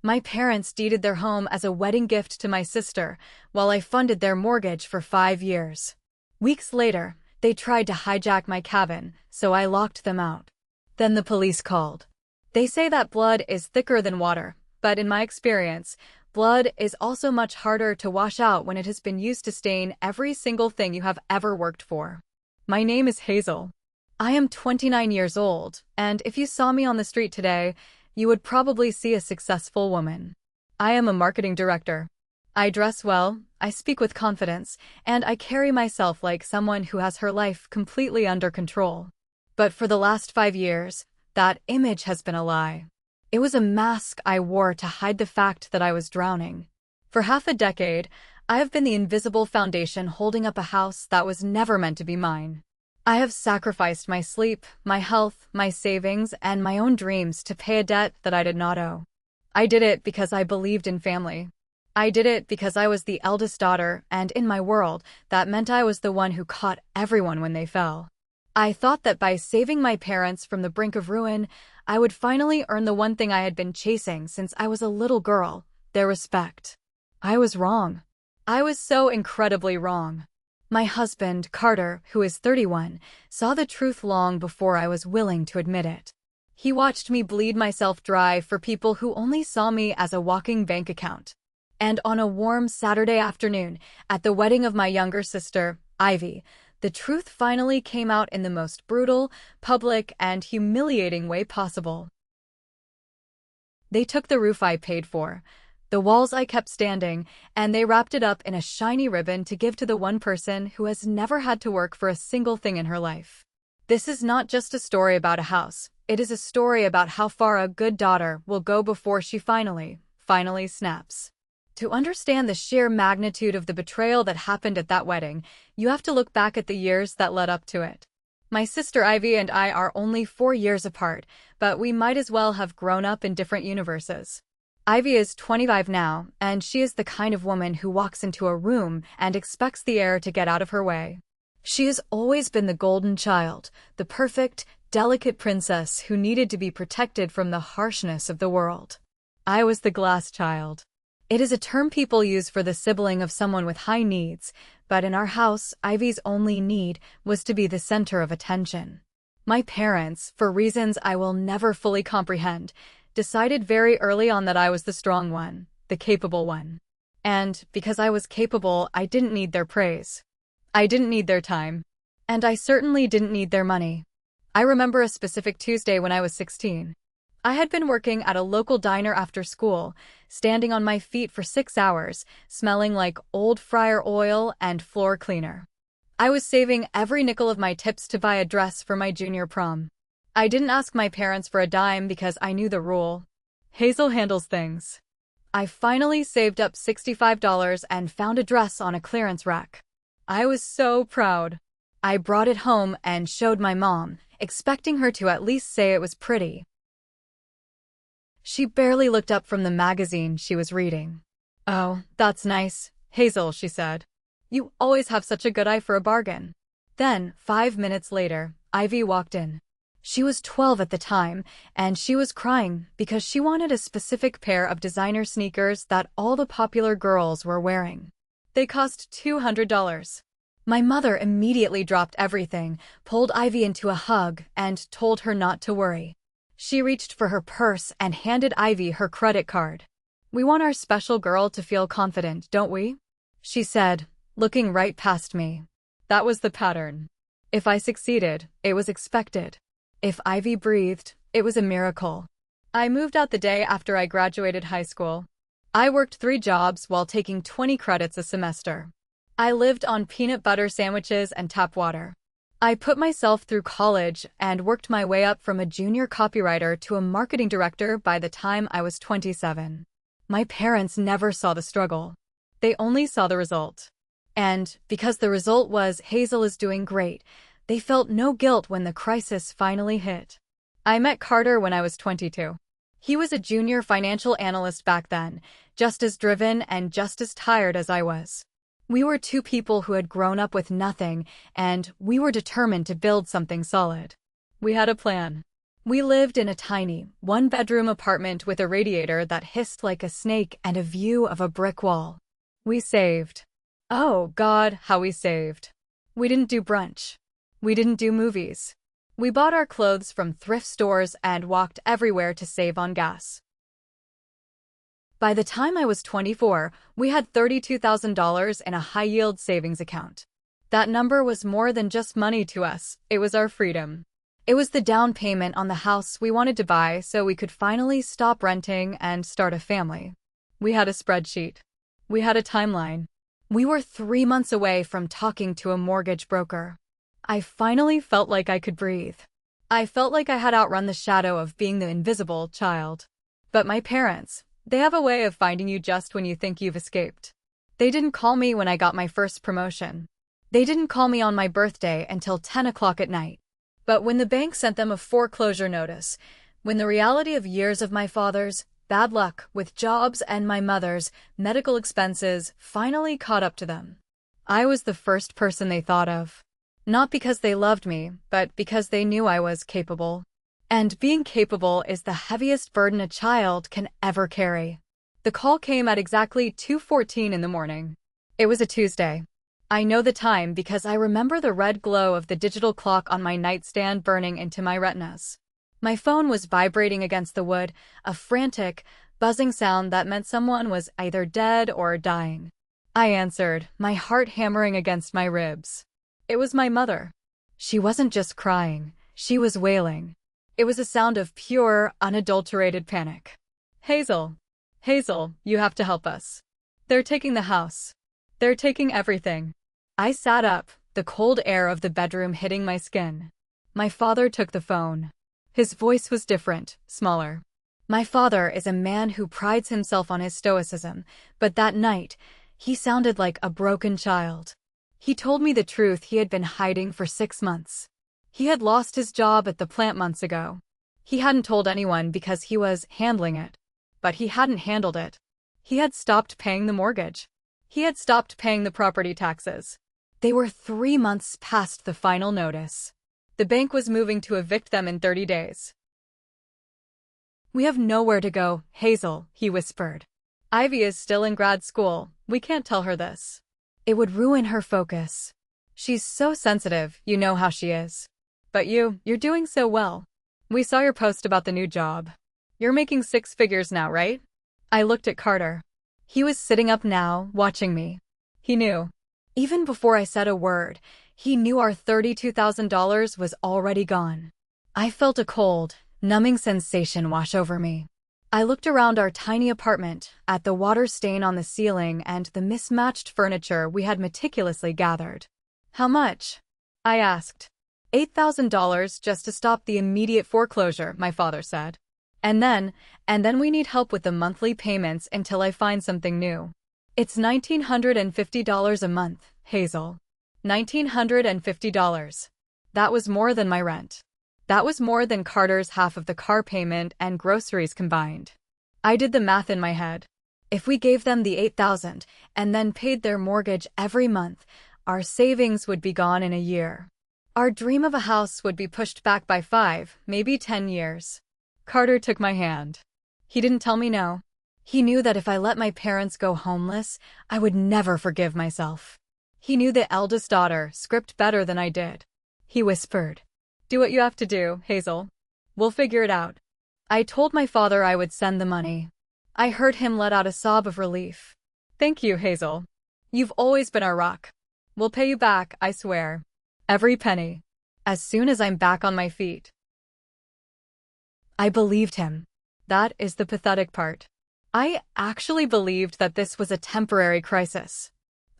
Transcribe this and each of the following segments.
My parents deeded their home as a wedding gift to my sister, while I funded their mortgage for 5 years. Weeks later, they tried to hijack my cabin, so I locked them out. Then the police called. They say that blood is thicker than water, but in my experience, blood is also much harder to wash out when it has been used to stain every single thing you have ever worked for. My name is Hazel. I am 29 years old, and if you saw me on the street today, you would probably see a successful woman. I am a marketing director. I dress well, I speak with confidence, and I carry myself like someone who has her life completely under control. But for the last 5 years, that image has been a lie. It was a mask I wore to hide the fact that I was drowning. For half a decade, I have been the invisible foundation holding up a house that was never meant to be mine. I have sacrificed my sleep, my health, my savings, and my own dreams to pay a debt that I did not owe. I did it because I believed in family. I did it because I was the eldest daughter, and in my world, that meant I was the one who caught everyone when they fell. I thought that by saving my parents from the brink of ruin, I would finally earn the one thing I had been chasing since I was a little girl, their respect. I was wrong. I was so incredibly wrong. My husband, Carter, who is 31, saw the truth long before I was willing to admit it. He watched me bleed myself dry for people who only saw me as a walking bank account. And on a warm Saturday afternoon, at the wedding of my younger sister, Ivy, the truth finally came out in the most brutal, public, and humiliating way possible. They took the roof I paid for, the walls I kept standing, and they wrapped it up in a shiny ribbon to give to the one person who has never had to work for a single thing in her life. This is not just a story about a house. It is a story about how far a good daughter will go before she finally snaps. To understand the sheer magnitude of the betrayal that happened at that wedding, you have to look back at the years that led up to it. My sister Ivy and I are only 4 years apart, but we might as well have grown up in different universes. Ivy is 25 now, and she is the kind of woman who walks into a room and expects the air to get out of her way. She has always been the golden child, the perfect, delicate princess who needed to be protected from the harshness of the world. I was the glass child. It is a term people use for the sibling of someone with high needs, but in our house, Ivy's only need was to be the center of attention. My parents, for reasons I will never fully comprehend, decided very early on that I was the strong one, the capable one. And because I was capable, I didn't need their praise. I didn't need their time. And I certainly didn't need their money. I remember a specific Tuesday when I was 16. I had been working at a local diner after school, standing on my feet for 6 hours, smelling like old fryer oil and floor cleaner. I was saving every nickel of my tips to buy a dress for my junior prom. I didn't ask my parents for a dime because I knew the rule. Hazel handles things. I finally saved up $65 and found a dress on a clearance rack. I was so proud. I brought it home and showed my mom, expecting her to at least say it was pretty. She barely looked up from the magazine she was reading. "Oh, that's nice, Hazel," she said. "You always have such a good eye for a bargain." Then, 5 minutes later, Ivy walked in. She was 12 at the time, and she was crying because she wanted a specific pair of designer sneakers that all the popular girls were wearing. They cost $200. My mother immediately dropped everything, pulled Ivy into a hug, and told her not to worry. She reached for her purse and handed Ivy her credit card. "We want our special girl to feel confident, don't we?" she said, looking right past me. That was the pattern. If I succeeded, it was expected. If Ivy breathed, it was a miracle. I moved out the day after I graduated high school. I worked 3 jobs while taking 20 credits a semester. I lived on peanut butter sandwiches and tap water. I put myself through college and worked my way up from a junior copywriter to a marketing director by the time I was 27. My parents never saw the struggle. They only saw the result. And because the result was Hazel is doing great, they felt no guilt when the crisis finally hit. I met Carter when I was 22. He was a junior financial analyst back then, just as driven and just as tired as I was. We were 2 people who had grown up with nothing, and we were determined to build something solid. We had a plan. We lived in a tiny, one-bedroom apartment with a radiator that hissed like a snake and a view of a brick wall. We saved. Oh, God, how we saved. We didn't do brunch. We didn't do movies. We bought our clothes from thrift stores and walked everywhere to save on gas. By the time I was 24, we had $32,000 in a high-yield savings account. That number was more than just money to us, it was our freedom. It was the down payment on the house we wanted to buy so we could finally stop renting and start a family. We had a spreadsheet. We had a timeline. We were 3 months away from talking to a mortgage broker. I finally felt like I could breathe. I felt like I had outrun the shadow of being the invisible child. But my parents, they have a way of finding you just when you think you've escaped. They didn't call me when I got my first promotion. They didn't call me on my birthday until 10 o'clock at night. But when the bank sent them a foreclosure notice, when the reality of years of my father's bad luck with jobs and my mother's medical expenses finally caught up to them, I was the first person they thought of. Not because they loved me, but because they knew I was capable. And being capable is the heaviest burden a child can ever carry. The call came at exactly 2:14 in the morning. It was a Tuesday. I know the time because I remember the red glow of the digital clock on my nightstand burning into my retinas. My phone was vibrating against the wood, a frantic, buzzing sound that meant someone was either dead or dying. I answered, my heart hammering against my ribs. It was my mother. She wasn't just crying, she was wailing. It was a sound of pure, unadulterated panic. Hazel, you have to help us. They're taking the house. They're taking everything. I sat up, the cold air of the bedroom hitting my skin. My father took the phone. His voice was different, smaller. My father is a man who prides himself on his stoicism, but that night, he sounded like a broken child. He told me the truth he had been hiding for 6 months. He had lost his job at the plant months ago. He hadn't told anyone because he was handling it. But he hadn't handled it. He had stopped paying the mortgage. He had stopped paying the property taxes. They were 3 months past the final notice. The bank was moving to evict them in 30 days. We have nowhere to go, Hazel, he whispered. Ivy is still in grad school. We can't tell her this. It would ruin her focus. She's so sensitive, you know how she is. But you're doing so well. We saw your post about the new job. You're making 6 figures now, right? I looked at Carter. He was sitting up now, watching me. He knew. Even before I said a word, he knew our $32,000 was already gone. I felt a cold, numbing sensation wash over me. I looked around our tiny apartment, at the water stain on the ceiling and the mismatched furniture we had meticulously gathered. How much? I asked. $8,000 just to stop the immediate foreclosure, my father said. And then we need help with the monthly payments until I find something new. It's $1,950 a month, Hazel. $1,950. That was more than my rent. That was more than Carter's half of the car payment and groceries combined. I did the math in my head. If we gave them the $8,000 and then paid their mortgage every month, our savings would be gone in a year. Our dream of a house would be pushed back by 5, maybe 10 years. Carter took my hand. He didn't tell me no. He knew that if I let my parents go homeless, I would never forgive myself. He knew the eldest daughter script better than I did. He whispered, "Do what you have to do, Hazel. We'll figure it out." I told my father I would send the money. I heard him let out a sob of relief. "Thank you, Hazel. You've always been our rock. We'll pay you back, I swear. Every penny. As soon as I'm back on my feet." I believed him. That is the pathetic part. I actually believed that this was a temporary crisis.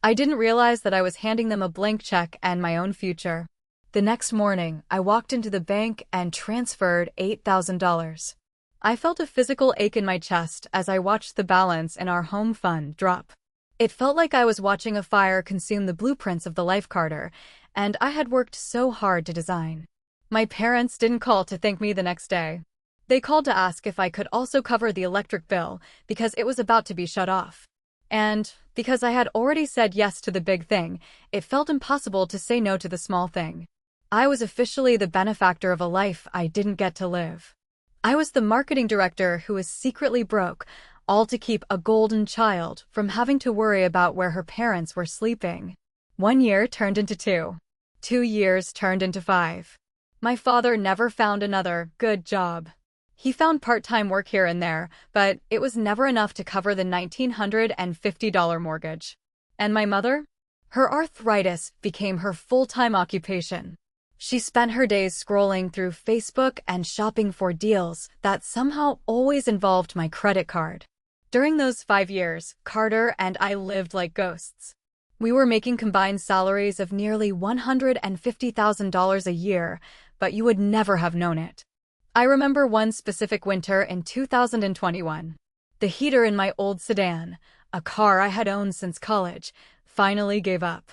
I didn't realize that I was handing them a blank check and my own future. The next morning, I walked into the bank and transferred $8,000. I felt a physical ache in my chest as I watched the balance in our home fund drop. It felt like I was watching a fire consume the blueprints of the life Carter, and I had worked so hard to design. My parents didn't call to thank me the next day. They called to ask if I could also cover the electric bill because it was about to be shut off. And because I had already said yes to the big thing, it felt impossible to say no to the small thing. I was officially the benefactor of a life I didn't get to live. I was the marketing director who was secretly broke, all to keep a golden child from having to worry about where her parents were sleeping. 1 year turned into 2. 2 years turned into 5. My father never found another good job. He found part-time work here and there, but it was never enough to cover the $1,950 mortgage. And my mother? Her arthritis became her full-time occupation. She spent her days scrolling through Facebook and shopping for deals that somehow always involved my credit card. During those 5 years, Carter and I lived like ghosts. We were making combined salaries of nearly $150,000 a year, but you would never have known it. I remember one specific winter in 2021. The heater in my old sedan, a car I had owned since college, finally gave up.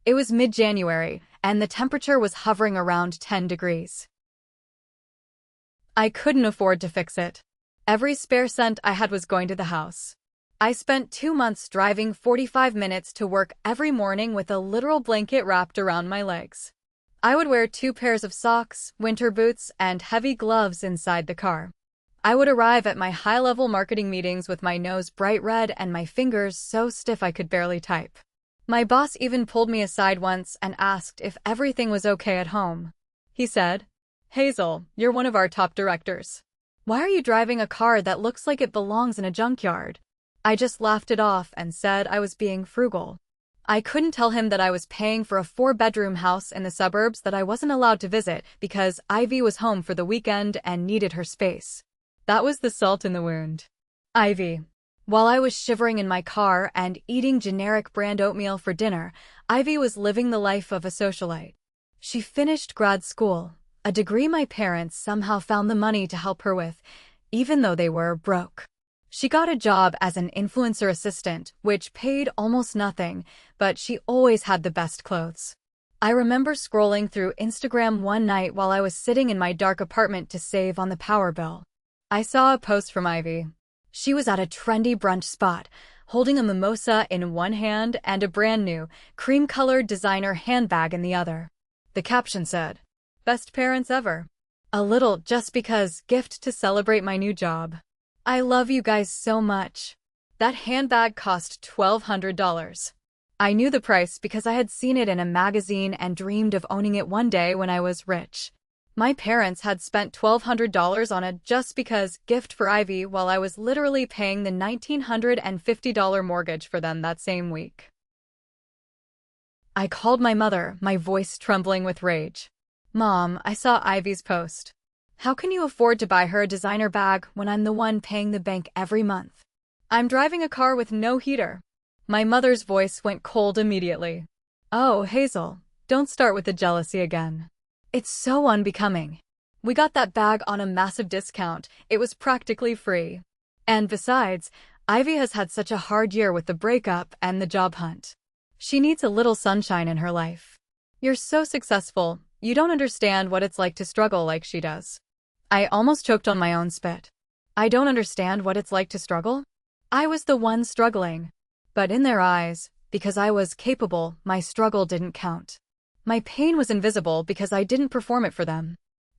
It was mid-January, and the temperature was hovering around 10 degrees. I couldn't afford to fix it. Every spare cent I had was going to the house. I spent 2 months driving 45 minutes to work every morning with a literal blanket wrapped around my legs. I would wear 2 pairs of socks, winter boots, and heavy gloves inside the car. I would arrive at my high-level marketing meetings with my nose bright red and my fingers so stiff I could barely type. My boss even pulled me aside once and asked if everything was okay at home. He said, "Hazel, you're one of our top directors. Why are you driving a car that looks like it belongs in a junkyard?" I just laughed it off and said I was being frugal. I couldn't tell him that I was paying for a 4-bedroom house in the suburbs that I wasn't allowed to visit because Ivy was home for the weekend and needed her space. That was the salt in the wound. Ivy. While I was shivering in my car and eating generic brand oatmeal for dinner, Ivy was living the life of a socialite. She finished grad school, a degree my parents somehow found the money to help her with, even though they were broke. She got a job as an influencer assistant, which paid almost nothing, but she always had the best clothes. I remember scrolling through Instagram one night while I was sitting in my dark apartment to save on the power bill. I saw a post from Ivy. She was at a trendy brunch spot, holding a mimosa in one hand and a brand new, cream-colored designer handbag in the other. The caption said, "Best parents ever. A little just because gift to celebrate my new job. I love you guys so much." That handbag cost $1,200. I knew the price because I had seen it in a magazine and dreamed of owning it one day when I was rich. My parents had spent $1,200 on a just because gift for Ivy while I was literally paying the $1,950 mortgage for them that same week. I called my mother, my voice trembling with rage. "Mom, I saw Ivy's post. How can you afford to buy her a designer bag when I'm the one paying the bank every month? I'm driving a car with no heater." My mother's voice went cold immediately. "Oh, Hazel, don't start with the jealousy again. It's so unbecoming. We got that bag on a massive discount. It was practically free. And besides, Ivy has had such a hard year with the breakup and the job hunt. She needs a little sunshine in her life. You're so successful, you don't understand what it's like to struggle like she does." I almost choked on my own spit. I don't understand what it's like to struggle? I was the one struggling. But in their eyes, because I was capable, my struggle didn't count. My pain was invisible because I didn't perform it for them.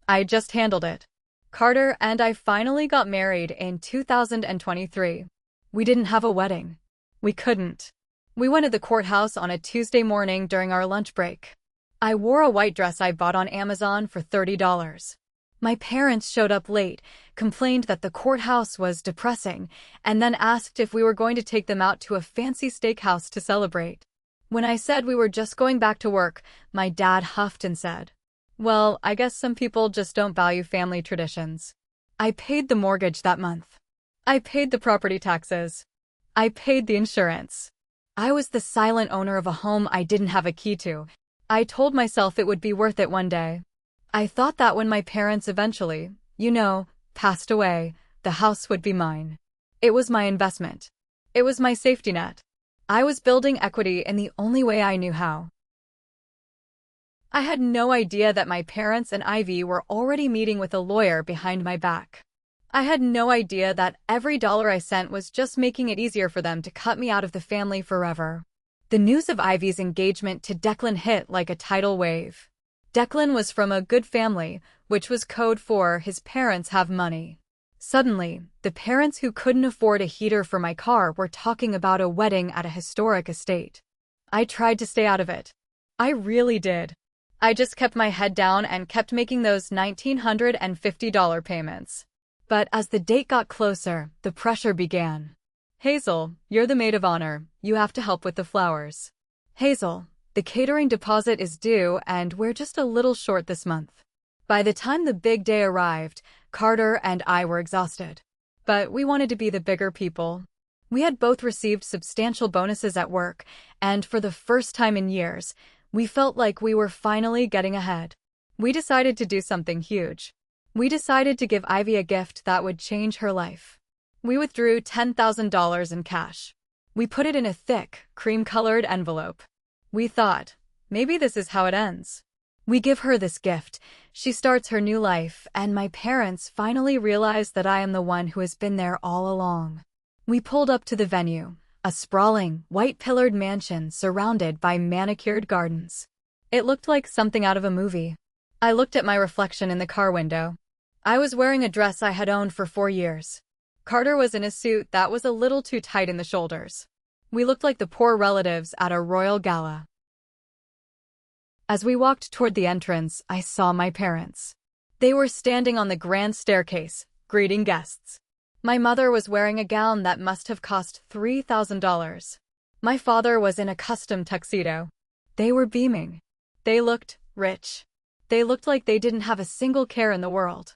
I just handled it. Carter and I finally got married in 2023. We didn't have a wedding. We couldn't. We went to the courthouse on a Tuesday morning during our lunch break. I wore a white dress I bought on Amazon for $30. My parents showed up late, complained that the courthouse was depressing, and then asked if we were going to take them out to a fancy steakhouse to celebrate. When I said we were just going back to work, my dad huffed and said, "Well, I guess some people just don't value family traditions." I paid the mortgage that month. I paid the property taxes. I paid the insurance. I was the silent owner of a home I didn't have a key to. I told myself it would be worth it one day. I thought that when my parents eventually, passed away, the house would be mine. It was my investment. It was my safety net. I was building equity in the only way I knew how. I had no idea that my parents and Ivy were already meeting with a lawyer behind my back. I had no idea that every dollar I sent was just making it easier for them to cut me out of the family forever. The news of Ivy's engagement to Declan hit like a tidal wave. Declan was from a good family, which was code for his parents have money. Suddenly, the parents who couldn't afford a heater for my car were talking about a wedding at a historic estate. I tried to stay out of it. I really did. I just kept my head down and kept making those $1,950 payments. But as the date got closer, the pressure began. Hazel, you're the maid of honor. You have to help with the flowers. Hazel, the catering deposit is due and we're just a little short this month. By the time the big day arrived, Carter and I were exhausted. But we wanted to be the bigger people. We had both received substantial bonuses at work, and for the first time in years, we felt like we were finally getting ahead. We decided to do something huge. We decided to give Ivy a gift that would change her life. We withdrew $10,000 in cash. We put it in a thick, cream-colored envelope. We thought, maybe this is how it ends. We give her this gift, she starts her new life, and my parents finally realize that I am the one who has been there all along. We pulled up to the venue, a sprawling, white-pillared mansion surrounded by manicured gardens. It looked like something out of a movie. I looked at my reflection in the car window. I was wearing a dress I had owned for 4 years. Carter was in a suit that was a little too tight in the shoulders. We looked like the poor relatives at a royal gala. As we walked toward the entrance, I saw my parents. They were standing on the grand staircase, greeting guests. My mother was wearing a gown that must have cost $3,000. My father was in a custom tuxedo. They were beaming. They looked rich. They looked like they didn't have a single care in the world.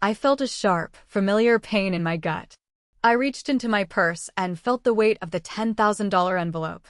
I felt a sharp, familiar pain in my gut. I reached into my purse and felt the weight of the $10,000 envelope.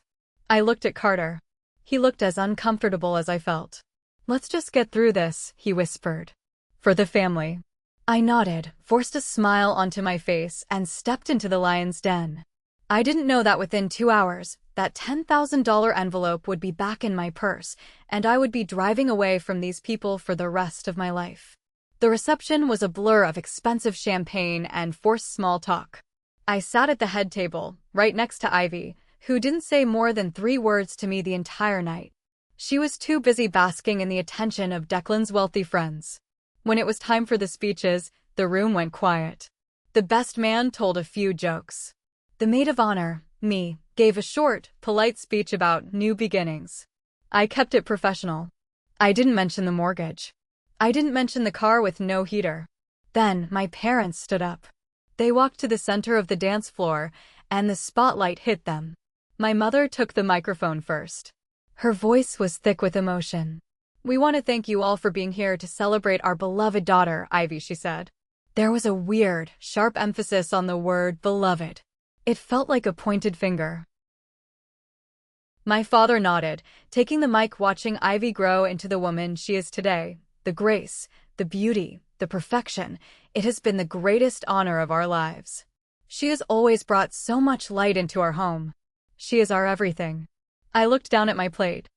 I looked at Carter. He looked as uncomfortable as I felt. "Let's just get through this," he whispered. "For the family." I nodded, forced a smile onto my face, and stepped into the lion's den. I didn't know that within 2 hours, that $10,000 envelope would be back in my purse, and I would be driving away from these people for the rest of my life. The reception was a blur of expensive champagne and forced small talk. I sat at the head table, right next to Ivy, who didn't say more than 3 words to me the entire night. She was too busy basking in the attention of Declan's wealthy friends. When it was time for the speeches, the room went quiet. The best man told a few jokes. The maid of honor, me, gave a short, polite speech about new beginnings. I kept it professional. I didn't mention the mortgage. I didn't mention the car with no heater. Then my parents stood up. They walked to the center of the dance floor, and the spotlight hit them. My mother took the microphone first. Her voice was thick with emotion. "We want to thank you all for being here to celebrate our beloved daughter, Ivy," she said. There was a weird, sharp emphasis on the word beloved. It felt like a pointed finger. My father nodded, taking the mic, watching Ivy grow into the woman she is today. The grace, the beauty, the perfection. It has been the greatest honor of our lives. She has always brought so much light into our home. She is our everything. I looked down at my plate.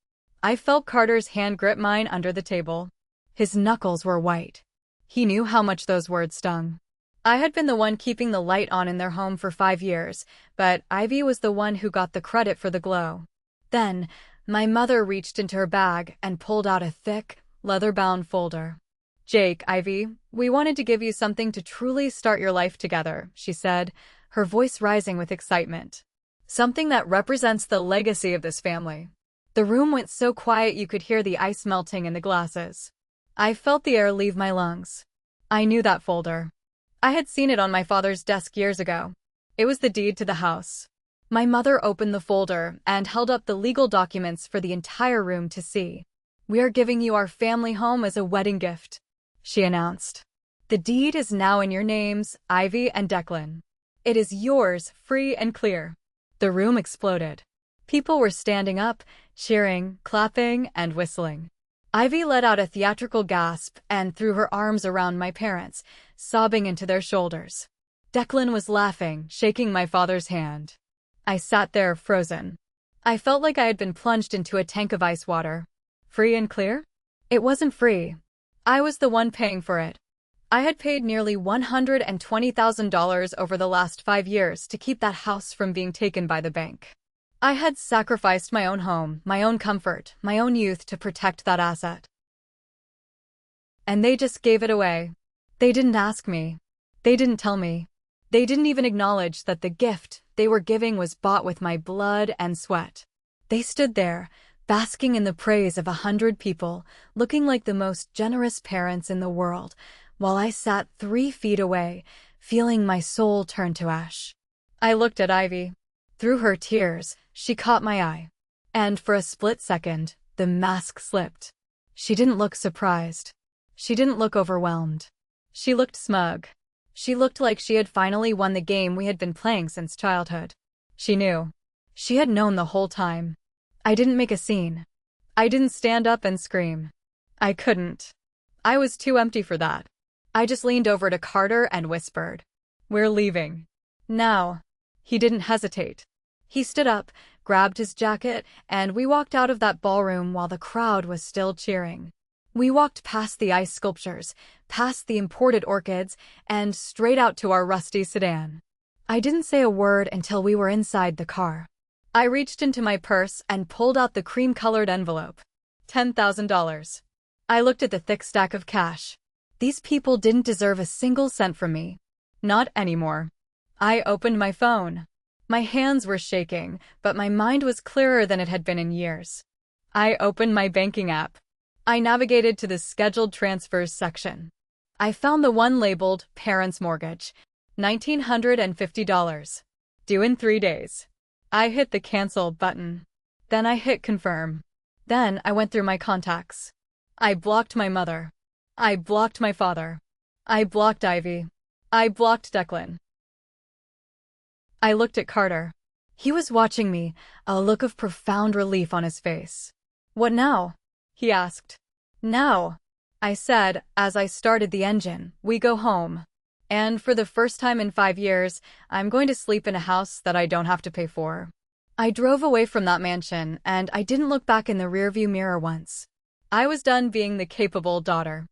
I felt Carter's hand grip mine under the table. His knuckles were white. He knew how much those words stung. I had been the one keeping the light on in their home for 5 years, but Ivy was the one who got the credit for the glow. Then, my mother reached into her bag and pulled out a thick, leather-bound folder. "Jake, Ivy, we wanted to give you something to truly start your life together," she said, her voice rising with excitement. "Something that represents the legacy of this family." The room went so quiet you could hear the ice melting in the glasses. I felt the air leave my lungs. I knew that folder. I had seen it on my father's desk years ago. It was the deed to the house. My mother opened the folder and held up the legal documents for the entire room to see. "We are giving you our family home as a wedding gift," she announced. "The deed is now in your names, Ivy and Declan. It is yours, free and clear." The room exploded. People were standing up, cheering, clapping, and whistling. Ivy let out a theatrical gasp and threw her arms around my parents, sobbing into their shoulders. Declan was laughing, shaking my father's hand. I sat there, frozen. I felt like I had been plunged into a tank of ice water. Free and clear? It wasn't free. I was the one paying for it. I had paid nearly $120,000 over the last 5 years to keep that house from being taken by the bank. I had sacrificed my own home, my own comfort, my own youth to protect that asset. And they just gave it away. They didn't ask me. They didn't tell me. They didn't even acknowledge that the gift they were giving was bought with my blood and sweat. They stood there, basking in the praise of 100 people, looking like the most generous parents in the world, while I sat 3 feet away, feeling my soul turn to ash. I looked at Ivy. Through her tears, she caught my eye. And for a split second, the mask slipped. She didn't look surprised. She didn't look overwhelmed. She looked smug. She looked like she had finally won the game we had been playing since childhood. She knew. She had known the whole time. I didn't make a scene. I didn't stand up and scream. I couldn't. I was too empty for that. I just leaned over to Carter and whispered, "We're leaving. Now." He didn't hesitate. He stood up, grabbed his jacket, and we walked out of that ballroom while the crowd was still cheering. We walked past the ice sculptures, past the imported orchids, and straight out to our rusty sedan. I didn't say a word until we were inside the car. I reached into my purse and pulled out the cream-colored envelope. $10,000. I looked at the thick stack of cash. These people didn't deserve a single cent from me. Not anymore. I opened my phone. My hands were shaking, but my mind was clearer than it had been in years. I opened my banking app. I navigated to the scheduled transfers section. I found the one labeled Parents' Mortgage, $1,950. Due in 3 days. I hit the cancel button. Then I hit confirm. Then I went through my contacts. I blocked my mother. I blocked my father. I blocked Ivy. I blocked Declan. I looked at Carter. He was watching me, a look of profound relief on his face. "What now?" he asked. "Now," I said as I started the engine, "we go home. And for the first time in 5 years, I'm going to sleep in a house that I don't have to pay for." I drove away from that mansion, and I didn't look back in the rearview mirror once. I was done being the capable daughter.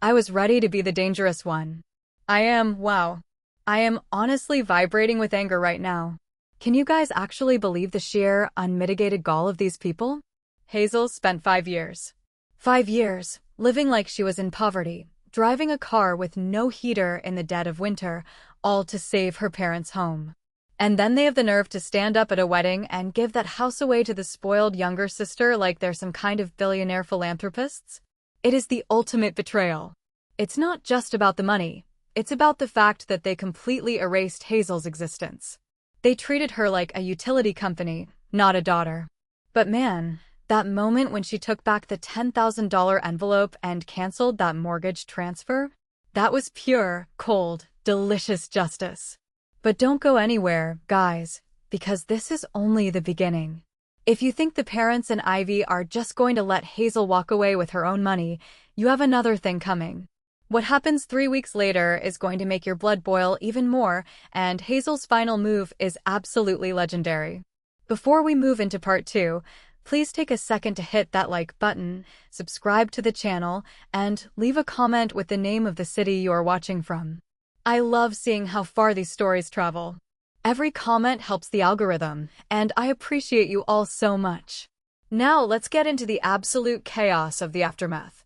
I was ready to be the dangerous one. I am honestly vibrating with anger right now. Can you guys actually believe the sheer, unmitigated gall of these people? Hazel spent 5 years. 5 years, living like she was in poverty, driving a car with no heater in the dead of winter, all to save her parents' home. And then they have the nerve to stand up at a wedding and give that house away to the spoiled younger sister like they're some kind of billionaire philanthropists? It is the ultimate betrayal. It's not just about the money. It's about the fact that they completely erased Hazel's existence. They treated her like a utility company, not a daughter. But man, that moment when she took back the $10,000 envelope and canceled that mortgage transfer, that was pure, cold, delicious justice. But don't go anywhere, guys, because this is only the beginning. If you think the parents and Ivy are just going to let Hazel walk away with her own money, you have another thing coming. What happens 3 weeks later is going to make your blood boil even more, and Hazel's final move is absolutely legendary. Before we move into part 2, please take a second to hit that like button, subscribe to the channel, and leave a comment with the name of the city you are watching from. I love seeing how far these stories travel. Every comment helps the algorithm, and I appreciate you all so much. Now let's get into the absolute chaos of the aftermath.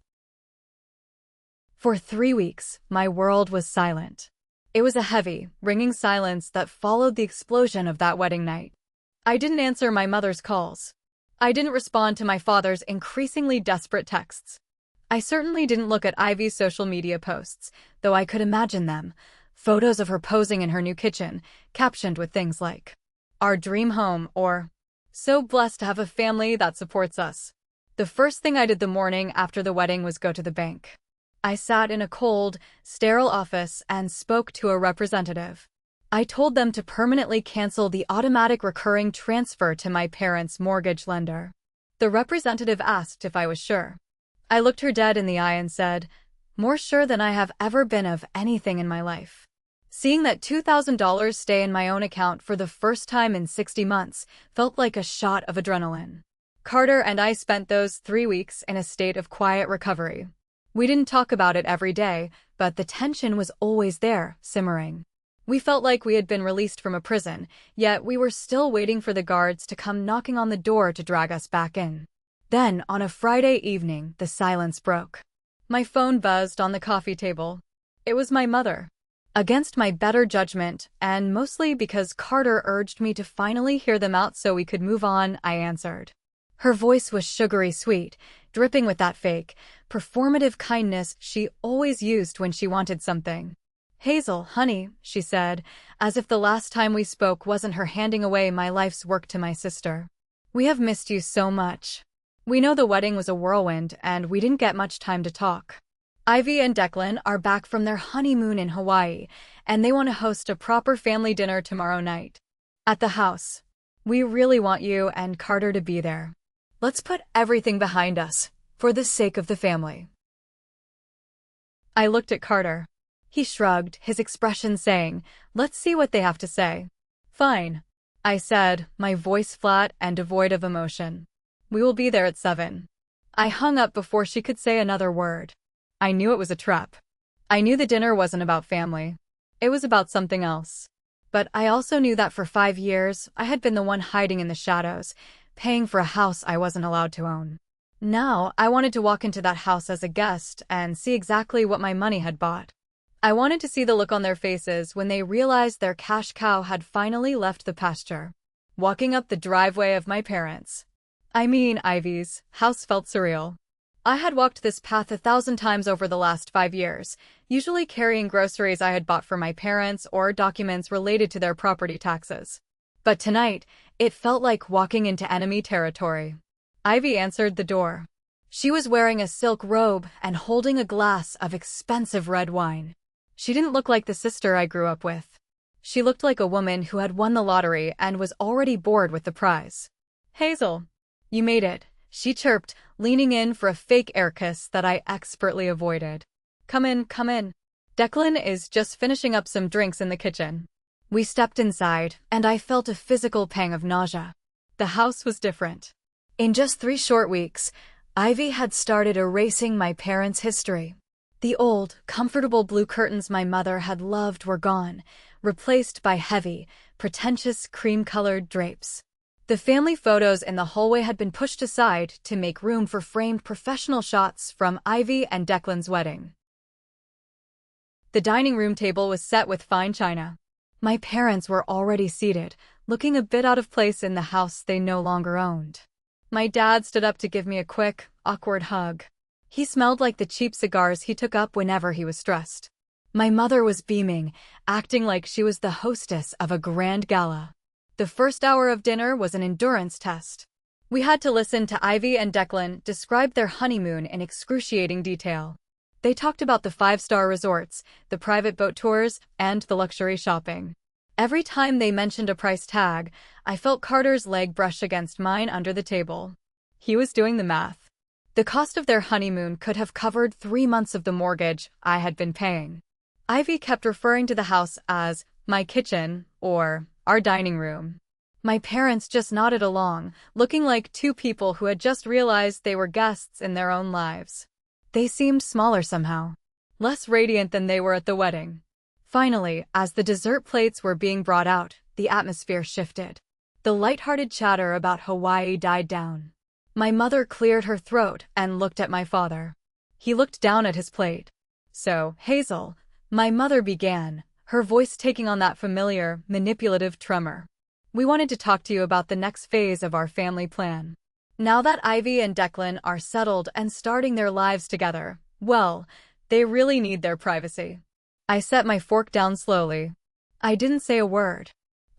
For 3 weeks, my world was silent. It was a heavy, ringing silence that followed the explosion of that wedding night. I didn't answer my mother's calls. I didn't respond to my father's increasingly desperate texts. I certainly didn't look at Ivy's social media posts, though I could imagine them. Photos of her posing in her new kitchen, captioned with things like, "Our dream home," or, "So blessed to have a family that supports us." The first thing I did the morning after the wedding was go to the bank. I sat in a cold, sterile office and spoke to a representative. I told them to permanently cancel the automatic recurring transfer to my parents' mortgage lender. The representative asked if I was sure. I looked her dead in the eye and said, "More sure than I have ever been of anything in my life." Seeing that $2,000 stay in my own account for the first time in 60 months felt like a shot of adrenaline. Carter and I spent those 3 weeks in a state of quiet recovery. We didn't talk about it every day, but the tension was always there, simmering. We felt like we had been released from a prison, yet we were still waiting for the guards to come knocking on the door to drag us back in. Then, on a Friday evening, the silence broke. My phone buzzed on the coffee table. It was my mother. Against my better judgment, and mostly because Carter urged me to finally hear them out so we could move on, I answered. Her voice was sugary sweet, dripping with that fake, performative kindness she always used when she wanted something. "Hazel, honey," she said, as if the last time we spoke wasn't her handing away my life's work to my sister. "We have missed you so much. We know the wedding was a whirlwind and we didn't get much time to talk. Ivy and Declan are back from their honeymoon in Hawaii, and they want to host a proper family dinner tomorrow night. At the house. We really want you and Carter to be there. Let's put everything behind us, for the sake of the family." I looked at Carter. He shrugged, his expression saying, "Let's see what they have to say." "Fine," I said, my voice flat and devoid of emotion. "We will be there at 7. I hung up before she could say another word. I knew it was a trap. I knew the dinner wasn't about family. It was about something else. But I also knew that for 5 years, I had been the one hiding in the shadows, paying for a house I wasn't allowed to own. Now, I wanted to walk into that house as a guest and see exactly what my money had bought. I wanted to see the look on their faces when they realized their cash cow had finally left the pasture. Walking up the driveway of my parents. I mean, Ivy's house felt surreal. I had walked this path 1,000 times over the last 5 years, usually carrying groceries I had bought for my parents or documents related to their property taxes. But tonight, it felt like walking into enemy territory. Ivy answered the door. She was wearing a silk robe and holding a glass of expensive red wine. She didn't look like the sister I grew up with. She looked like a woman who had won the lottery and was already bored with the prize. "Hazel, you made it," she chirped, leaning in for a fake air kiss that I expertly avoided. Come in, come in. Declan is just finishing up some drinks in the kitchen." We stepped inside, and I felt a physical pang of nausea. The house was different. In just 3 short weeks, Ivy had started erasing my parents' history. The old, comfortable blue curtains my mother had loved were gone, replaced by heavy, pretentious cream-colored drapes. The family photos in the hallway had been pushed aside to make room for framed professional shots from Ivy and Declan's wedding. The dining room table was set with fine china. My parents were already seated, looking a bit out of place in the house they no longer owned. My dad stood up to give me a quick, awkward hug. He smelled like the cheap cigars he took up whenever he was stressed. My mother was beaming, acting like she was the hostess of a grand gala. The first hour of dinner was an endurance test. We had to listen to Ivy and Declan describe their honeymoon in excruciating detail. They talked about the 5-star resorts, the private boat tours, and the luxury shopping. Every time they mentioned a price tag, I felt Carter's leg brush against mine under the table. He was doing the math. The cost of their honeymoon could have covered 3 months of the mortgage I had been paying. Ivy kept referring to the house as my kitchen or our dining room. My parents just nodded along, looking like 2 people who had just realized they were guests in their own lives. They seemed smaller somehow, less radiant than they were at the wedding. Finally, as the dessert plates were being brought out, the atmosphere shifted. The lighthearted chatter about Hawaii died down. My mother cleared her throat and looked at my father. He looked down at his plate. "So, Hazel," my mother began, her voice taking on that familiar, manipulative tremor. "We wanted to talk to you about the next phase of our family plan. Now that Ivy and Declan are settled and starting their lives together, well, they really need their privacy." I set my fork down slowly. I didn't say a word.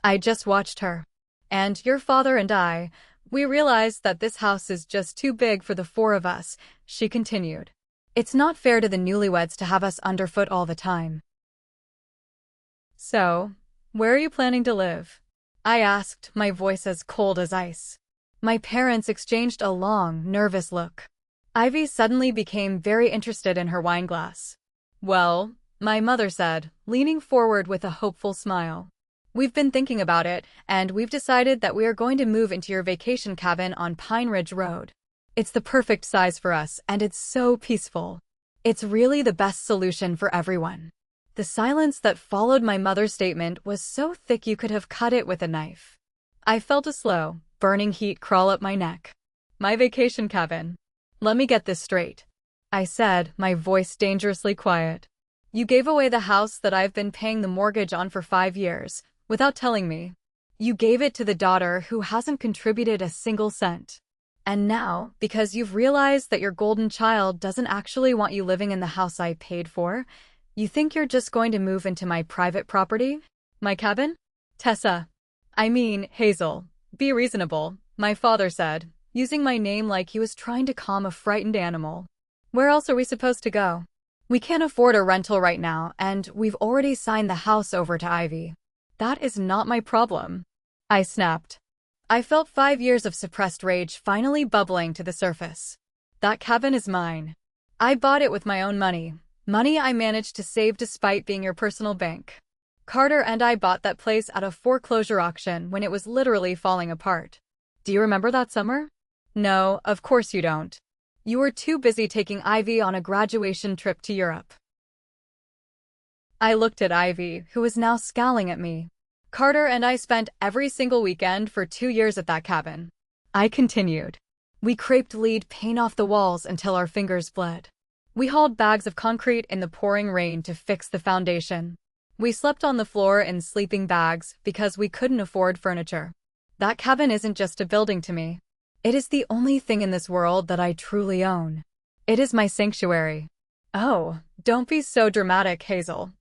I just watched her. "And your father and I, we realized that this house is just too big for the 4 of us," she continued. "It's not fair to the newlyweds to have us underfoot all the time." "So, where are you planning to live?" I asked, my voice as cold as ice. My parents exchanged a long, nervous look. Ivy suddenly became very interested in her wine glass. "Well," my mother said, leaning forward with a hopeful smile, "we've been thinking about it, and we've decided that we are going to move into your vacation cabin on Pine Ridge Road. It's the perfect size for us, and it's so peaceful. It's really the best solution for everyone." The silence that followed my mother's statement was so thick you could have cut it with a knife. I felt a slow, burning heat crawl up my neck. My vacation cabin. Let me get this straight. I said, my voice dangerously quiet. You gave away the house that I've been paying the mortgage on for 5 years, without telling me. You gave it to the daughter who hasn't contributed a single cent. And now, because you've realized that your golden child doesn't actually want you living in the house I paid for, you think you're just going to move into my private property? My cabin? Tessa. I mean, Hazel. Be reasonable, my father said, using my name like he was trying to calm a frightened animal. Where else are we supposed to go? We can't afford a rental right now, and we've already signed the house over to Ivy. That is not my problem. I snapped. I felt 5 years of suppressed rage finally bubbling to the surface. That cabin is mine. I bought it with my own money. Money I managed to save despite being your personal bank. Carter and I bought that place at a foreclosure auction when it was literally falling apart. Do you remember that summer? No, of course you don't. You were too busy taking Ivy on a graduation trip to Europe. I looked at Ivy, who was now scowling at me. Carter and I spent every single weekend for 2 years at that cabin. I continued. We scraped lead paint off the walls until our fingers bled. We hauled bags of concrete in the pouring rain to fix the foundation. We slept on the floor in sleeping bags because we couldn't afford furniture. That cabin isn't just a building to me. It is the only thing in this world that I truly own. It is my sanctuary. Oh, don't be so dramatic, Hazel.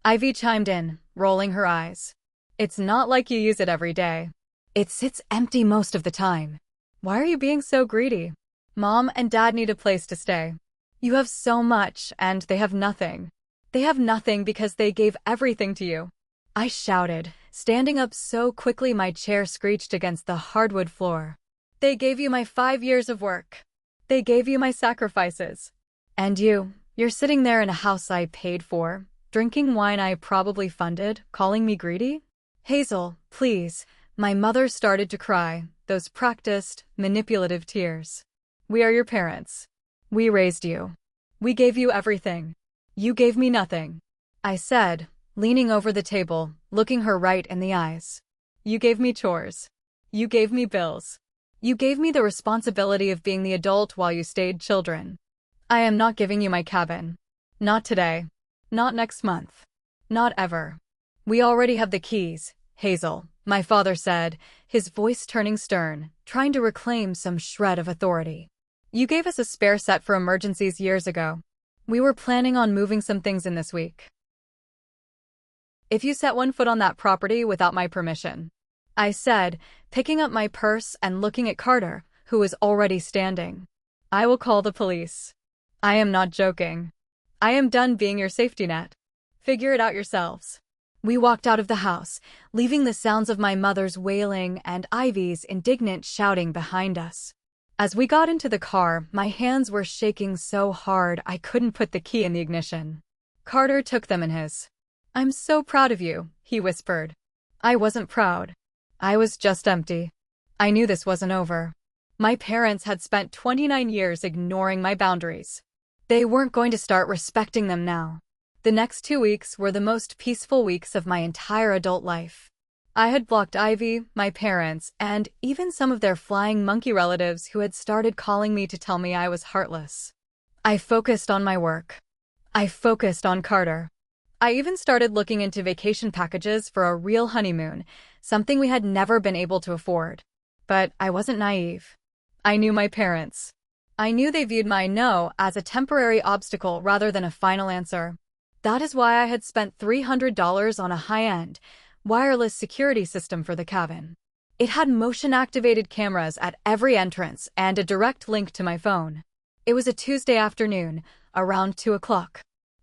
Ivy chimed in, rolling her eyes. It's not like you use it every day. It sits empty most of the time. Why are you being so greedy? Mom and Dad need a place to stay. You have so much, and they have nothing. They have nothing because they gave everything to you. I shouted, standing up so quickly my chair screeched against the hardwood floor. They gave you my 5 years of work. They gave you my sacrifices. And you're sitting there in a house I paid for, drinking wine I probably funded, calling me greedy? Hazel, please. My mother started to cry, those practiced, manipulative tears. We are your parents. We raised you. We gave you everything. You gave me nothing. I said, leaning over the table, looking her right in the eyes. You gave me chores. You gave me bills. You gave me the responsibility of being the adult while you stayed children. I am not giving you my cabin. Not today. Not next month. Not ever. We already have the keys, Hazel, my father said, his voice turning stern, trying to reclaim some shred of authority. You gave us a spare set for emergencies years ago. We were planning on moving some things in this week. If you set one foot on that property without my permission, I said, picking up my purse and looking at Carter, who was already standing, I will call the police. I am not joking. I am done being your safety net. Figure it out yourselves. We walked out of the house, leaving the sounds of my mother's wailing and Ivy's indignant shouting behind us. As we got into the car, my hands were shaking so hard I couldn't put the key in the ignition. Carter took them in his. I'm so proud of you, he whispered. I wasn't proud. I was just empty. I knew this wasn't over. My parents had spent 29 years ignoring my boundaries. They weren't going to start respecting them now. The next 2 weeks were the most peaceful weeks of my entire adult life. I had blocked Ivy, my parents, and even some of their flying monkey relatives who had started calling me to tell me I was heartless. I focused on my work. I focused on Carter. I even started looking into vacation packages for a real honeymoon, something we had never been able to afford. But I wasn't naive. I knew my parents. I knew they viewed my no as a temporary obstacle rather than a final answer. That is why I had spent $300 on a high-end, wireless security system for the cabin. It had motion-activated cameras at every entrance and a direct link to my phone. It was a Tuesday afternoon, around 2 o'clock.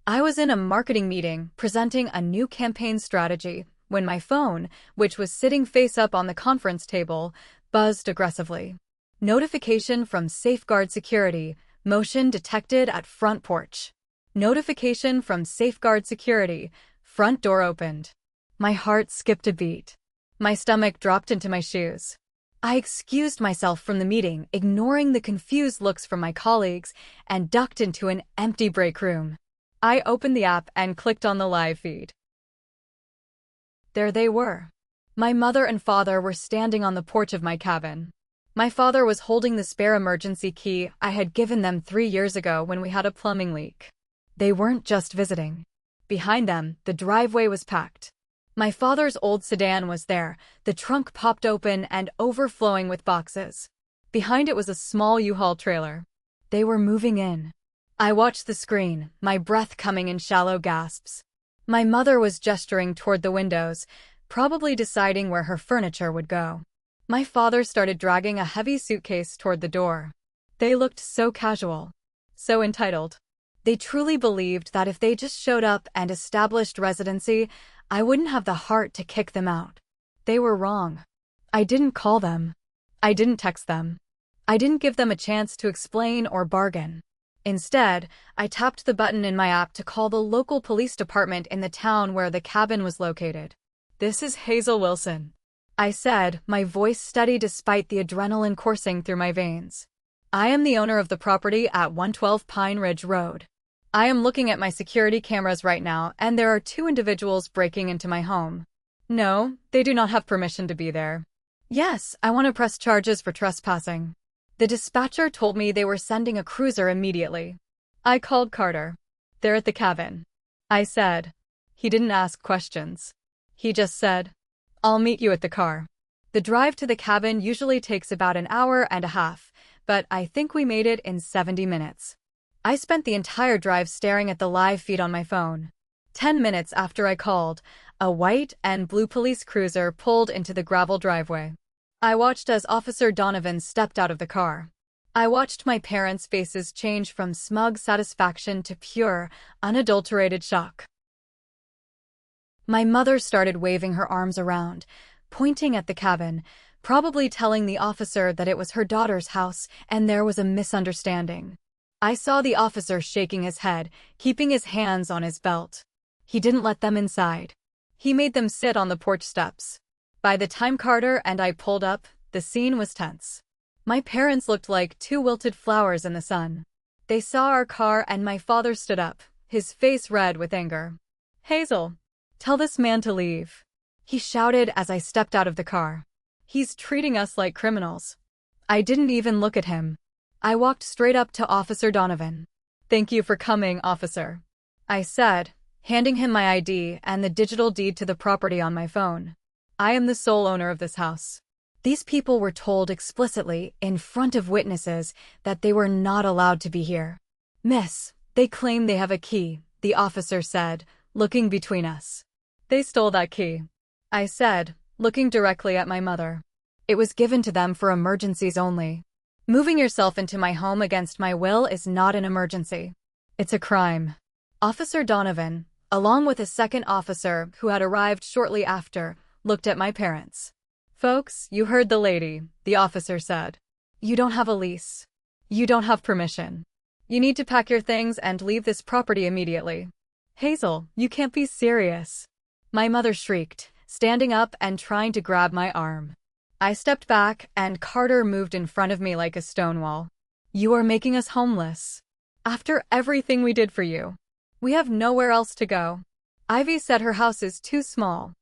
I was in a marketing meeting presenting a new campaign strategy when my phone, which was sitting face up on the conference table, buzzed aggressively. Notification from Safeguard Security, motion detected at front porch. Notification from Safeguard Security, front door opened. My heart skipped a beat. My stomach dropped into my shoes. I excused myself from the meeting, ignoring the confused looks from my colleagues, and ducked into an empty break room. I opened the app and clicked on the live feed. There they were. My mother and father were standing on the porch of my cabin. My father was holding the spare emergency key I had given them 3 years ago when we had a plumbing leak. They weren't just visiting. Behind them, the driveway was packed. My father's old sedan was there, the trunk popped open and overflowing with boxes. Behind it was a small U-Haul trailer. They were moving in. I watched the screen, my breath coming in shallow gasps. My mother was gesturing toward the windows, probably deciding where her furniture would go. My father started dragging a heavy suitcase toward the door. They looked so casual, so entitled. They truly believed that if they just showed up and established residency, I wouldn't have the heart to kick them out. They were wrong. I didn't call them. I didn't text them. I didn't give them a chance to explain or bargain. Instead, I tapped the button in my app to call the local police department in the town where the cabin was located. "This is Hazel Wilson," I said, my voice steady despite the adrenaline coursing through my veins. "I am the owner of the property at 112 Pine Ridge Road. I am looking at my security cameras right now, and there are 2 individuals breaking into my home. No, they do not have permission to be there. Yes, I want to press charges for trespassing." The dispatcher told me they were sending a cruiser immediately. I called Carter. "They're at the cabin," I said. He didn't ask questions. He just said, "I'll meet you at the car." The drive to the cabin usually takes about an hour and a half, but I think we made it in 70 minutes. I spent the entire drive staring at the live feed on my phone. 10 minutes after I called, a white and blue police cruiser pulled into the gravel driveway. I watched as Officer Donovan stepped out of the car. I watched my parents' faces change from smug satisfaction to pure, unadulterated shock. My mother started waving her arms around, pointing at the cabin, probably telling the officer that it was her daughter's house and there was a misunderstanding. I saw the officer shaking his head, keeping his hands on his belt. He didn't let them inside. He made them sit on the porch steps. By the time Carter and I pulled up, the scene was tense. My parents looked like 2 wilted flowers in the sun. They saw our car and my father stood up, his face red with anger. "Hazel, tell this man to leave," he shouted as I stepped out of the car. "He's treating us like criminals." I didn't even look at him. I walked straight up to Officer Donovan. "Thank you for coming, officer," I said, handing him my ID and the digital deed to the property on my phone. "I am the sole owner of this house." These people were told explicitly, in front of witnesses, that they were not allowed to be here. "Miss, they claim they have a key," the officer said, looking between us. "They stole that key," I said, looking directly at my mother. "It was given to them for emergencies only. Moving yourself into my home against my will is not an emergency. It's a crime." Officer Donovan, along with a second officer who had arrived shortly after, looked at my parents. "Folks, you heard the lady," the officer said. "You don't have a lease. You don't have permission. You need to pack your things and leave this property immediately." "Hazel, you can't be serious," my mother shrieked, standing up and trying to grab my arm. I stepped back, and Carter moved in front of me like a stone wall. "You are making us homeless. After everything we did for you. We have nowhere else to go. Ivy said her house is too small."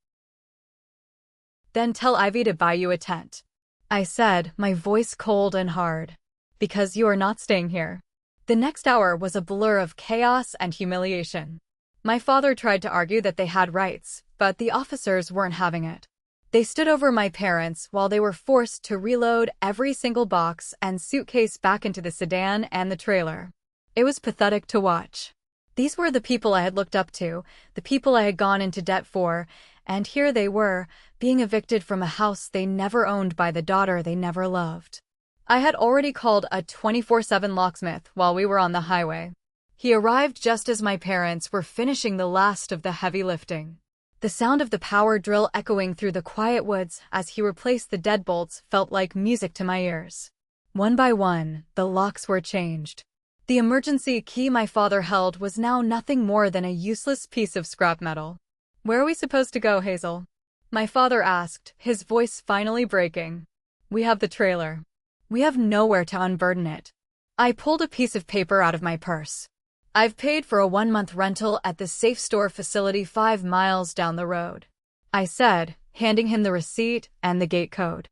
"Then tell Ivy to buy you a tent," I said, my voice cold and hard. "Because you are not staying here." The next hour was a blur of chaos and humiliation. My father tried to argue that they had rights, but the officers weren't having it. They stood over my parents while they were forced to reload every single box and suitcase back into the sedan and the trailer. It was pathetic to watch. These were the people I had looked up to, the people I had gone into debt for, and here they were, being evicted from a house they never owned by the daughter they never loved. I had already called a 24/7 locksmith while we were on the highway. He arrived just as my parents were finishing the last of the heavy lifting. The sound of the power drill echoing through the quiet woods as he replaced the deadbolts felt like music to my ears. One by one, the locks were changed. The emergency key my father held was now nothing more than a useless piece of scrap metal. "Where are we supposed to go, Hazel?" my father asked, his voice finally breaking. "We have the trailer. We have nowhere to unburden it." I pulled a piece of paper out of my purse. "I've paid for a 1-month rental at the Safe Store facility 5 miles down the road," I said, handing him the receipt and the gate code.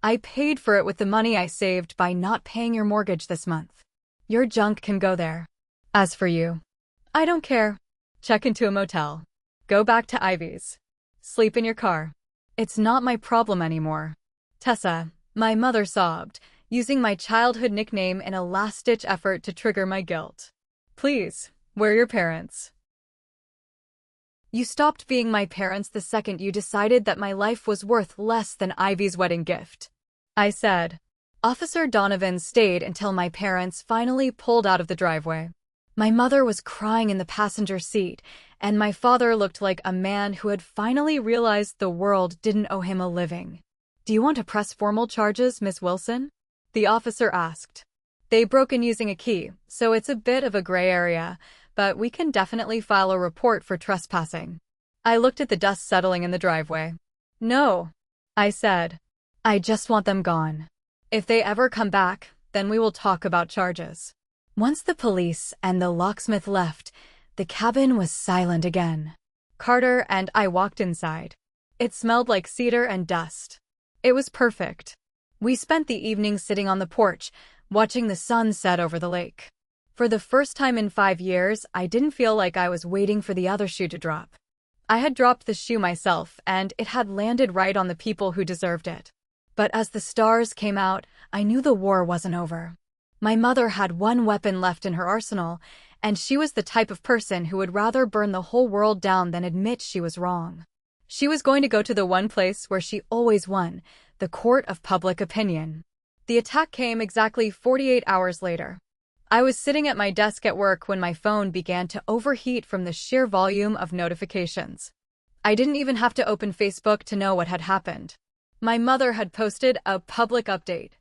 I paid for it with the money I saved by not paying your mortgage this month. Your junk can go there. As for you, I don't care. Check into a motel. Go back to Ivy's. Sleep in your car. It's not my problem anymore. Tessa, my mother sobbed, using my childhood nickname in a last-ditch effort to trigger my guilt. Please, we're your parents. You stopped being my parents the second you decided that my life was worth less than Ivy's wedding gift. I said. Officer Donovan stayed until my parents finally pulled out of the driveway. My mother was crying in the passenger seat, and my father looked like a man who had finally realized the world didn't owe him a living. Do you want to press formal charges, Miss Wilson? The officer asked. They broke in using a key, so it's a bit of a gray area, but we can definitely file a report for trespassing. I looked at the dust settling in the driveway. No, I said. I just want them gone. If they ever come back, then we will talk about charges. Once the police and the locksmith left, the cabin was silent again. Carter and I walked inside. It smelled like cedar and dust. It was perfect. We spent the evening sitting on the porch, watching the sun set over the lake. For the first time in 5 years, I didn't feel like I was waiting for the other shoe to drop. I had dropped the shoe myself, and it had landed right on the people who deserved it. But as the stars came out, I knew the war wasn't over. My mother had one weapon left in her arsenal, and she was the type of person who would rather burn the whole world down than admit she was wrong. She was going to go to the one place where she always won, the court of public opinion. The attack came exactly 48 hours later. I was sitting at my desk at work when my phone began to overheat from the sheer volume of notifications. I didn't even have to open Facebook to know what had happened. My mother had posted a public update.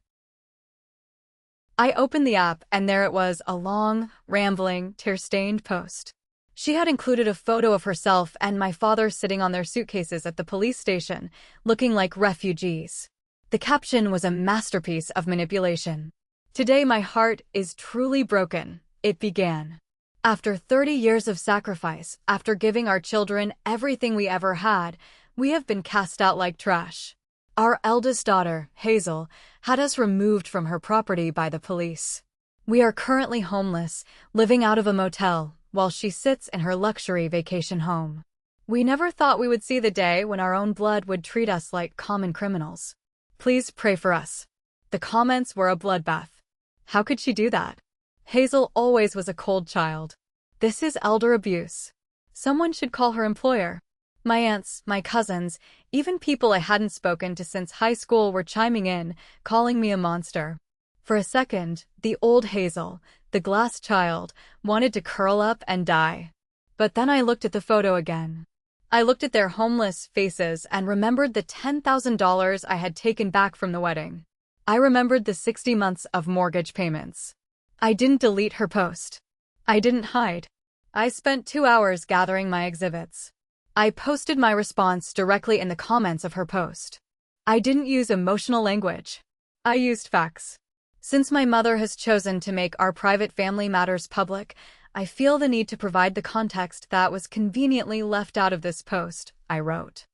I opened the app and there it was, a long, rambling, tear-stained post. She had included a photo of herself and my father sitting on their suitcases at the police station, looking like refugees. The caption was a masterpiece of manipulation. Today my heart is truly broken, it began. After 30 years of sacrifice, after giving our children everything we ever had, we have been cast out like trash. Our eldest daughter, Hazel, had us removed from her property by the police. We are currently homeless, living out of a motel, while she sits in her luxury vacation home. We never thought we would see the day when our own blood would treat us like common criminals. Please pray for us. The comments were a bloodbath. How could she do that? Hazel always was a cold child. This is elder abuse. Someone should call her employer. My aunts, my cousins, even people I hadn't spoken to since high school were chiming in, calling me a monster. For a second, the old Hazel, the glass child, wanted to curl up and die. But then I looked at the photo again. I looked at their homeless faces and remembered the $10,000 I had taken back from the wedding. I remembered the 60 months of mortgage payments. I didn't delete her post. I didn't hide. I spent 2 hours gathering my exhibits. I posted my response directly in the comments of her post. I didn't use emotional language. I used facts. Since my mother has chosen to make our private family matters public, I feel the need to provide the context that was conveniently left out of this post, I wrote.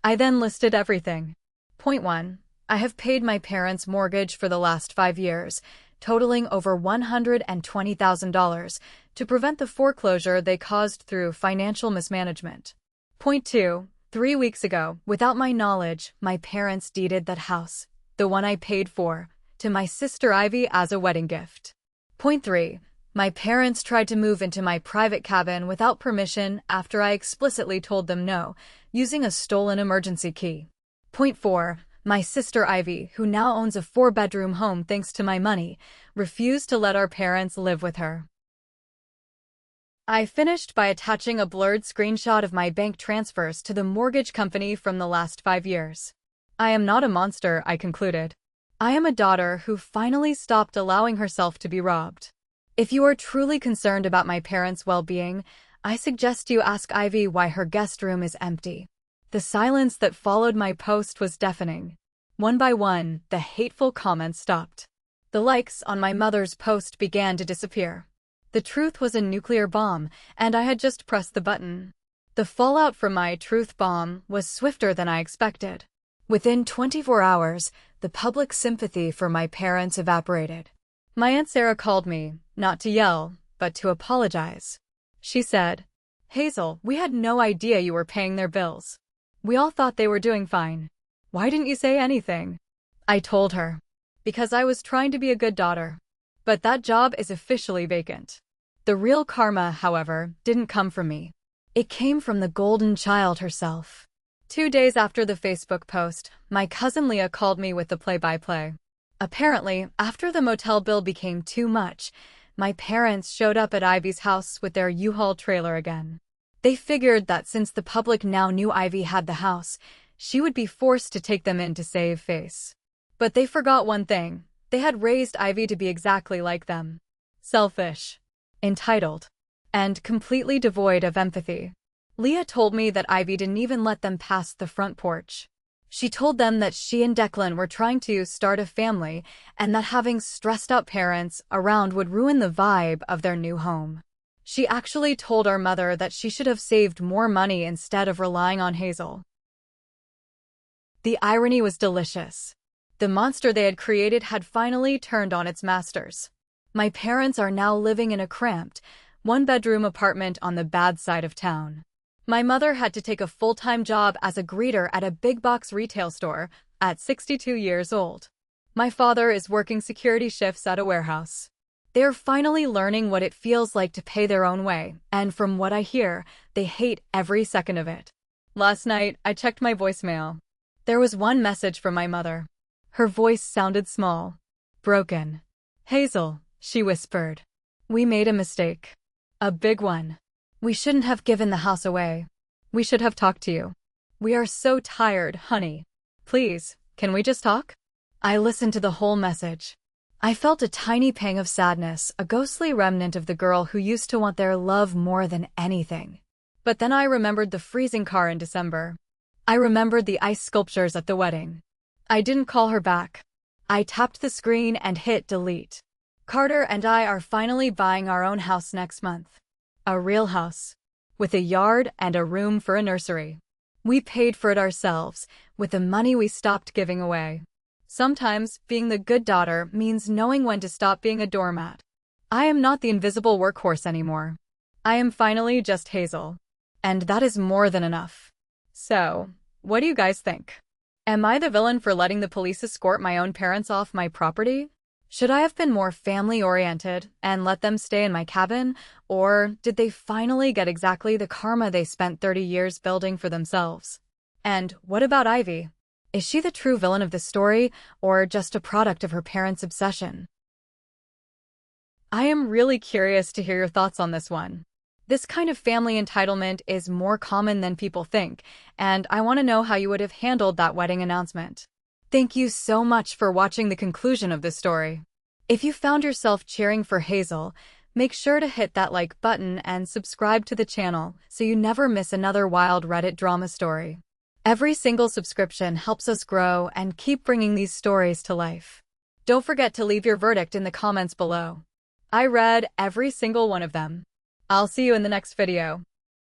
I then listed everything. Point 1. I have paid my parents' mortgage for the last 5 years, totaling over $120,000, to prevent the foreclosure they caused through financial mismanagement. Point 2. 3 weeks ago, without my knowledge, my parents deeded that house, the one I paid for, to my sister Ivy as a wedding gift. Point 3. My parents tried to move into my private cabin without permission after I explicitly told them no, using a stolen emergency key. Point 4. My sister Ivy, who now owns a 4-bedroom home thanks to my money, refused to let our parents live with her. I finished by attaching a blurred screenshot of my bank transfers to the mortgage company from the last 5 years. I am not a monster, I concluded. I am a daughter who finally stopped allowing herself to be robbed. If you are truly concerned about my parents' well-being, I suggest you ask Ivy why her guest room is empty. The silence that followed my post was deafening. One by one, the hateful comments stopped. The likes on my mother's post began to disappear. The truth was a nuclear bomb, and I had just pressed the button. The fallout from my truth bomb was swifter than I expected. Within 24 hours, the public sympathy for my parents evaporated. My Aunt Sarah called me, not to yell, but to apologize. She said, "Hazel, we had no idea you were paying their bills. We all thought they were doing fine. Why didn't you say anything?" I told her, "Because I was trying to be a good daughter. But that job is officially vacant." The real karma, however, didn't come from me. It came from the golden child herself. 2 days after the Facebook post, my cousin Leah called me with the play-by-play. Apparently, after the motel bill became too much, my parents showed up at Ivy's house with their U-Haul trailer again. They figured that since the public now knew Ivy had the house, she would be forced to take them in to save face. But they forgot one thing. They had raised Ivy to be exactly like them. Selfish, entitled, and completely devoid of empathy. Leah told me that Ivy didn't even let them past the front porch. She told them that she and Declan were trying to start a family and that having stressed-out parents around would ruin the vibe of their new home. She actually told our mother that she should have saved more money instead of relying on Hazel. The irony was delicious. The monster they had created had finally turned on its masters. My parents are now living in a cramped, one-bedroom apartment on the bad side of town. My mother had to take a full-time job as a greeter at a big-box retail store at 62 years old. My father is working security shifts at a warehouse. They are finally learning what it feels like to pay their own way, and from what I hear, they hate every second of it. Last night, I checked my voicemail. There was one message from my mother. Her voice sounded small, broken. "Hazel," she whispered. "We made a mistake. A big one. We shouldn't have given the house away. We should have talked to you. We are so tired, honey. Please, can we just talk?" I listened to the whole message. I felt a tiny pang of sadness, a ghostly remnant of the girl who used to want their love more than anything. But then I remembered the freezing car in December. I remembered the ice sculptures at the wedding. I didn't call her back. I tapped the screen and hit delete. Carter and I are finally buying our own house next month. A real house. With a yard and a room for a nursery. We paid for it ourselves, with the money we stopped giving away. Sometimes, being the good daughter means knowing when to stop being a doormat. I am not the invisible workhorse anymore. I am finally just Hazel. And that is more than enough. So, what do you guys think? Am I the villain for letting the police escort my own parents off my property? Should I have been more family-oriented and let them stay in my cabin, or did they finally get exactly the karma they spent 30 years building for themselves? And what about Ivy? Is she the true villain of the story, or just a product of her parents' obsession? I am really curious to hear your thoughts on this one. This kind of family entitlement is more common than people think, and I want to know how you would have handled that wedding announcement. Thank you so much for watching the conclusion of this story. If you found yourself cheering for Hazel, make sure to hit that like button and subscribe to the channel so you never miss another wild Reddit drama story. Every single subscription helps us grow and keep bringing these stories to life. Don't forget to leave your verdict in the comments below. I read every single one of them. I'll see you in the next video.